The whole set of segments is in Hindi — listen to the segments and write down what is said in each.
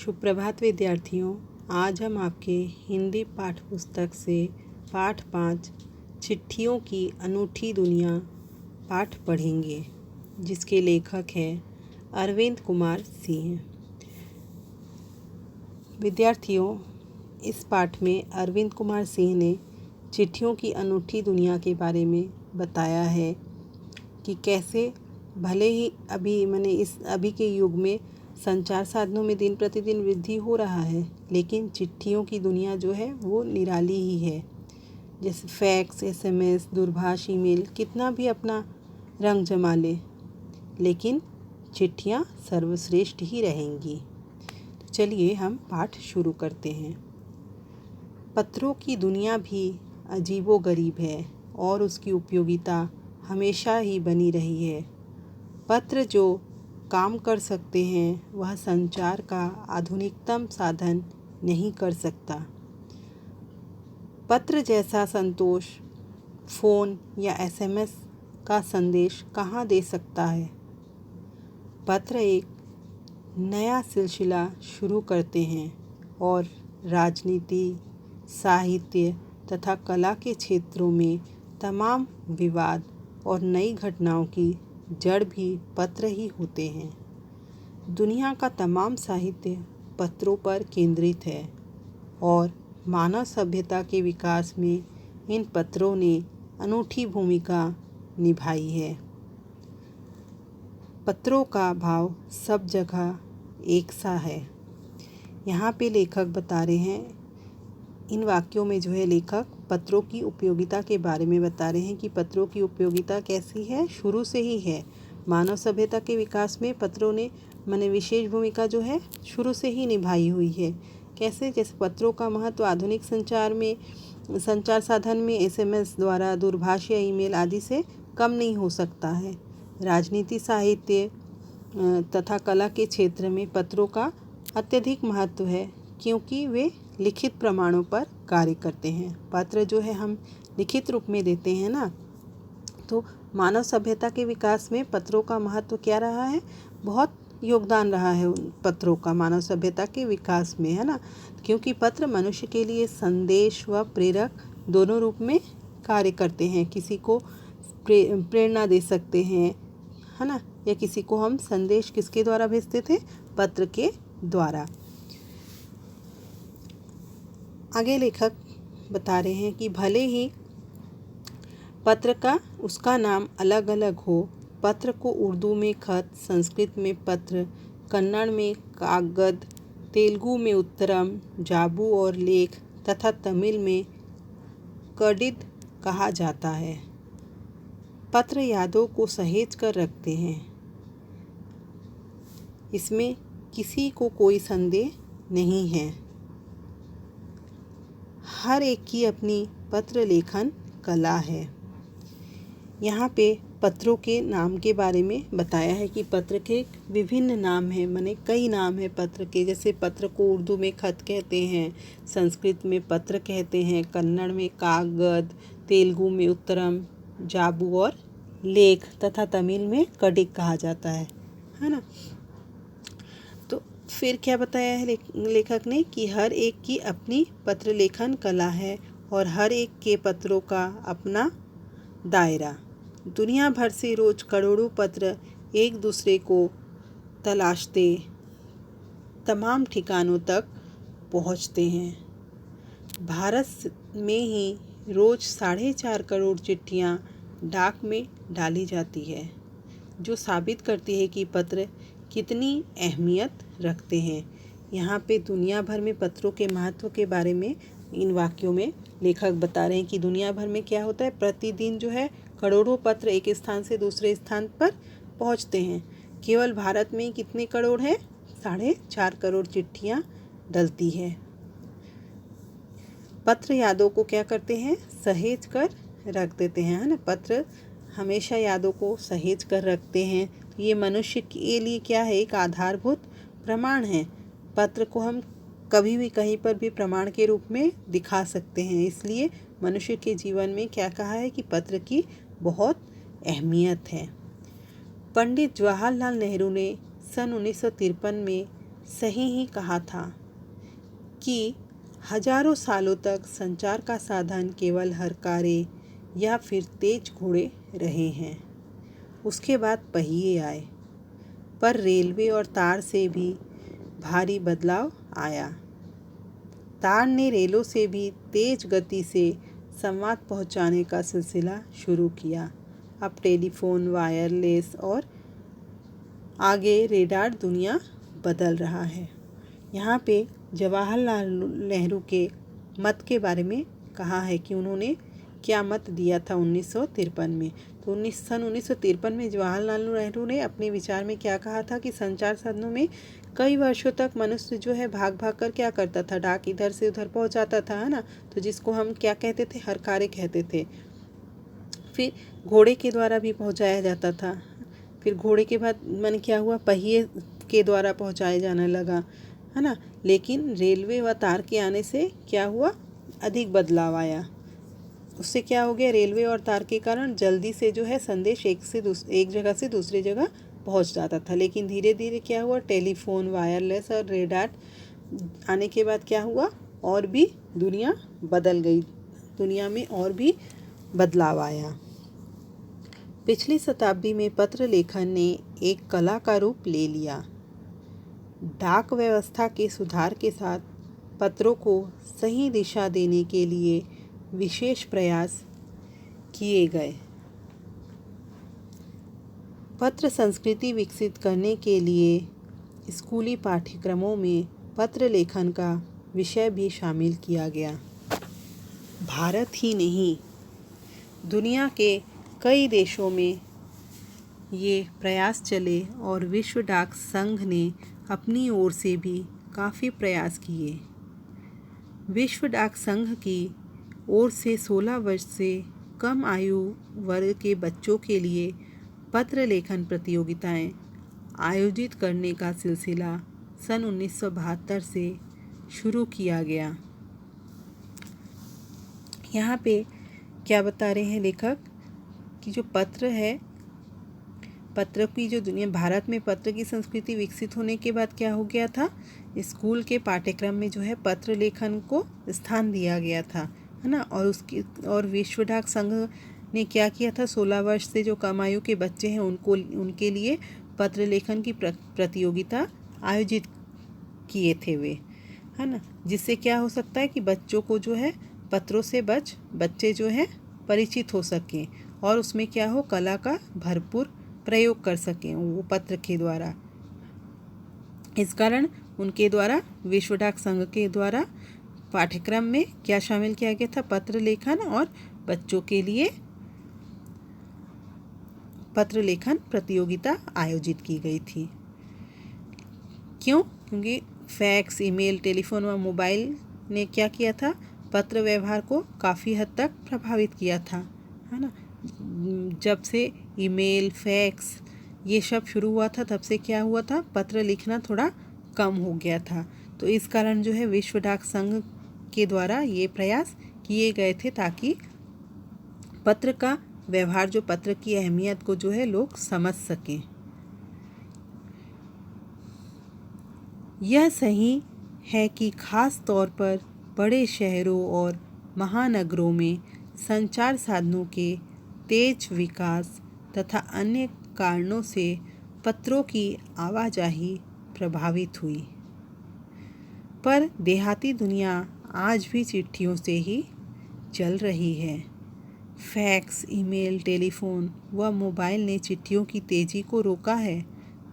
सुप्रभात विद्यार्थियों। आज हम आपके हिंदी पाठ पुस्तक से पाठ 5 चिट्ठियों की अनूठी दुनिया पाठ पढ़ेंगे, जिसके लेखक हैं अरविंद कुमार सिंह। विद्यार्थियों, इस पाठ में अरविंद कुमार सिंह ने चिट्ठियों की अनूठी दुनिया के बारे में बताया है कि कैसे भले ही अभी के युग में संचार साधनों में दिन प्रतिदिन वृद्धि हो रहा है, लेकिन चिट्ठियों की दुनिया जो है वो निराली ही है। जैसे फैक्स, SMS, दूरभाष, ईमेल कितना भी अपना रंग जमा ले, लेकिन चिट्ठियाँ सर्वश्रेष्ठ ही रहेंगी। तो चलिए हम पाठ शुरू करते हैं। पत्रों की दुनिया भी अजीबोगरीब है और उसकी उपयोगिता हमेशा ही बनी रही है। पत्र जो काम कर सकते हैं वह संचार का आधुनिकतम साधन नहीं कर सकता। पत्र जैसा संतोष फ़ोन या SMS का संदेश कहाँ दे सकता है। पत्र एक नया सिलसिला शुरू करते हैं और राजनीति, साहित्य तथा कला के क्षेत्रों में तमाम विवाद और नई घटनाओं की जड़ भी पत्र ही होते हैं। दुनिया का तमाम साहित्य पत्रों पर केंद्रित है और मानव सभ्यता के विकास में इन पत्रों ने अनूठी भूमिका निभाई है। पत्रों का भाव सब जगह एक सा है। यहाँ पे लेखक बता रहे हैं, इन वाक्यों में जो है लेखक पत्रों की उपयोगिता के बारे में बता रहे हैं कि पत्रों की उपयोगिता कैसी है, शुरू से ही है। मानव सभ्यता के विकास में पत्रों ने विशेष भूमिका जो है शुरू से ही निभाई हुई है। कैसे? जैसे पत्रों का महत्व आधुनिक संचार साधन में SMS द्वारा, दूरभाष या ईमेल आदि से कम नहीं हो सकता है। राजनीति, साहित्य तथा कला के क्षेत्र में पत्रों का अत्यधिक महत्व है, क्योंकि वे लिखित प्रमाणों पर कार्य करते हैं। पत्र जो है हम लिखित रूप में देते हैं ना, तो मानव सभ्यता के विकास में पत्रों का महत्व क्या रहा है? बहुत योगदान रहा है उन पत्रों का मानव सभ्यता के विकास में, है ना। क्योंकि पत्र मनुष्य के लिए संदेश व प्रेरक दोनों रूप में कार्य करते हैं। किसी को प्रेरणा दे सकते हैं, है ना, या किसी को हम संदेश किसके द्वारा भेजते थे? पत्र के द्वारा। आगे लेखक बता रहे हैं कि भले ही पत्र का उसका नाम अलग अलग हो, पत्र को उर्दू में खत, संस्कृत में पत्र, कन्नड़ में कागद, तेलुगु में उत्तरम, जाबू और लेख तथा तमिल में कडिद कहा जाता है। पत्र यादों को सहेज कर रखते हैं। इसमें किसी को कोई संदेह नहीं है। हर एक की अपनी पत्र लेखन कला है। यहाँ पे पत्रों के नाम के बारे में बताया है कि पत्र के विभिन्न नाम हैं, कई नाम हैं पत्र के। जैसे पत्र को उर्दू में खत कहते हैं, संस्कृत में पत्र कहते हैं, कन्नड़ में कागद, तेलुगु में उत्तरम, जाबू और लेख तथा तमिल में कडिक कहा जाता है ना। तो फिर क्या बताया है लेखक ने कि हर एक की अपनी पत्र लेखन कला है और हर एक के पत्रों का अपना दायरा। दुनिया भर से रोज करोड़ों पत्र एक दूसरे को तलाशते तमाम ठिकानों तक पहुंचते हैं। भारत में ही रोज 4.5 करोड़ चिट्ठियां डाक में डाली जाती है, जो साबित करती है कि पत्र कितनी अहमियत रखते हैं। यहाँ पे दुनिया भर में पत्रों के महत्व के बारे में इन वाक्यों में लेखक बता रहे हैं कि दुनिया भर में क्या होता है, प्रतिदिन जो है करोड़ों पत्र एक स्थान से दूसरे स्थान पर पहुंचते हैं। केवल भारत में कितने करोड़ हैं? 4.5 करोड़ चिट्ठियां डलती है। पत्र यादों को क्या करते हैं? सहेज कर रख देते हैं, है ना। पत्र हमेशा यादों को सहेज कर रखते हैं। ये मनुष्य के लिए क्या है? एक आधारभूत प्रमाण है। पत्र को हम कभी भी कहीं पर भी प्रमाण के रूप में दिखा सकते हैं। इसलिए मनुष्य के जीवन में क्या कहा है कि पत्र की बहुत अहमियत है। पंडित जवाहरलाल नेहरू ने सन 1953 में सही ही कहा था कि हजारों सालों तक संचार का साधन केवल हरकारे या फिर तेज घोड़े रहे हैं। उसके बाद पहिए आए, पर रेलवे और तार से भी भारी बदलाव आया। तार ने रेलों से भी तेज गति से संवाद पहुंचाने का सिलसिला शुरू किया। अब टेलीफोन, वायरलेस और आगे रेडार दुनिया बदल रहा है। यहाँ पे जवाहरलाल नेहरू के मत के बारे में कहा है कि उन्होंने क्या मत दिया था 1953 में। तो 1953 में जवाहरलाल नेहरू ने अपने विचार में क्या कहा था कि संचार साधनों में कई वर्षों तक मनुष्य जो है भाग भाग कर क्या करता था, डाक इधर से उधर पहुंचाता था, है ना। तो जिसको हम क्या कहते थे, हरकारे कहते थे। फिर घोड़े के द्वारा भी पहुंचाया जाता था। फिर घोड़े के बाद मन क्या हुआ, पहिए के द्वारा पहुंचाया जाने लगा, है ना। लेकिन रेलवे व तार के आने से क्या हुआ, अधिक बदलाव आया। उससे क्या हो गया, रेलवे और तार के कारण जल्दी से जो है संदेश एक जगह से दूसरी जगह पहुंच जाता था। लेकिन धीरे धीरे क्या हुआ, टेलीफोन, वायरलेस और रेडार आने के बाद क्या हुआ, और भी दुनिया बदल गई। दुनिया में और भी बदलाव आया। पिछली शताब्दी में पत्र लेखन ने एक कला का रूप ले लिया। डाक व्यवस्था के सुधार के साथ पत्रों को सही दिशा देने के लिए विशेष प्रयास किए गए। पत्र संस्कृति विकसित करने के लिए स्कूली पाठ्यक्रमों में पत्र लेखन का विषय भी शामिल किया गया। भारत ही नहीं, दुनिया के कई देशों में ये प्रयास चले और विश्व डाक संघ ने अपनी ओर से भी काफ़ी प्रयास किए। विश्व डाक संघ की ओर से 16 वर्ष से कम आयु वर्ग के बच्चों के लिए पत्र लेखन प्रतियोगिताएं आयोजित करने का सिलसिला सन 1972 से शुरू किया गया। यहाँ पे क्या बता रहे हैं लेखक कि जो पत्र है, पत्र की जो दुनिया, भारत में पत्र की संस्कृति विकसित होने के बाद क्या हो गया था, स्कूल के पाठ्यक्रम में जो है पत्र लेखन को स्थान दिया गया था, है ना। और विश्व डाक संघ ने क्या किया था, 16 वर्ष से जो कम आयु के बच्चे हैं उनके लिए पत्र लेखन की प्रतियोगिता आयोजित किए थे वे, है ना। जिससे क्या हो सकता है कि बच्चों को जो है पत्रों से बच्चे जो है परिचित हो सकें और उसमें क्या हो, कला का भरपूर प्रयोग कर सकें वो पत्र के द्वारा। इस कारण उनके द्वारा, विश्व डाक संघ के द्वारा पाठ्यक्रम में क्या शामिल किया गया था, पत्र लेखन, और बच्चों के लिए पत्र लेखन प्रतियोगिता आयोजित की गई थी। क्यों? क्योंकि फैक्स, ईमेल, टेलीफोन व मोबाइल ने क्या किया था, पत्र व्यवहार को काफ़ी हद तक प्रभावित किया था, है ना। जब से ईमेल, फैक्स ये सब शुरू हुआ था, तब से क्या हुआ था, पत्र लिखना थोड़ा कम हो गया था। तो इस कारण जो है विश्व डाक संघ के द्वारा ये प्रयास किए गए थे ताकि पत्र का व्यवहार, जो पत्र की अहमियत को जो है लोग समझ सकें। यह सही है कि खास तौर पर बड़े शहरों और महानगरों में संचार साधनों के तेज विकास तथा अन्य कारणों से पत्रों की आवाजाही प्रभावित हुई, पर देहाती दुनिया आज भी चिट्ठियों से ही चल रही है। फैक्स, ईमेल, टेलीफोन व मोबाइल ने चिट्ठियों की तेज़ी को रोका है,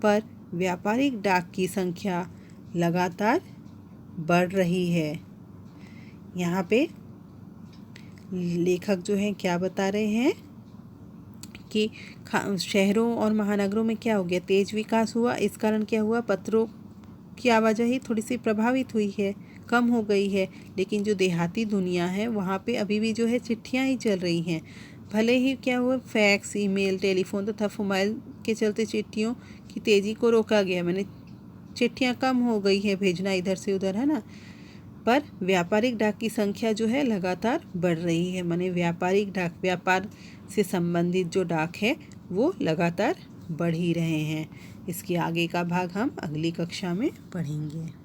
पर व्यापारिक डाक की संख्या लगातार बढ़ रही है। यहाँ पे लेखक जो हैं क्या बता रहे हैं कि शहरों और महानगरों में क्या हो गया, तेज विकास हुआ। इस कारण क्या हुआ, पत्रों की आवाजाही थोड़ी सी प्रभावित हुई है, कम हो गई है। लेकिन जो देहाती दुनिया है वहाँ पे अभी भी जो है चिट्ठियाँ ही चल रही हैं। भले ही क्या हुआ, फैक्स, ईमेल, टेलीफोन तथा मोबाइल के चलते चिट्ठियों की तेज़ी को रोका गया, मैंने चिट्ठियाँ कम हो गई है भेजना इधर से उधर, है ना। पर व्यापारिक डाक की संख्या जो है लगातार बढ़ रही है, माने व्यापारिक डाक, व्यापार से संबंधित जो डाक है वो लगातार बढ़ ही रहे हैं। इसके आगे का भाग हम अगली कक्षा में पढ़ेंगे।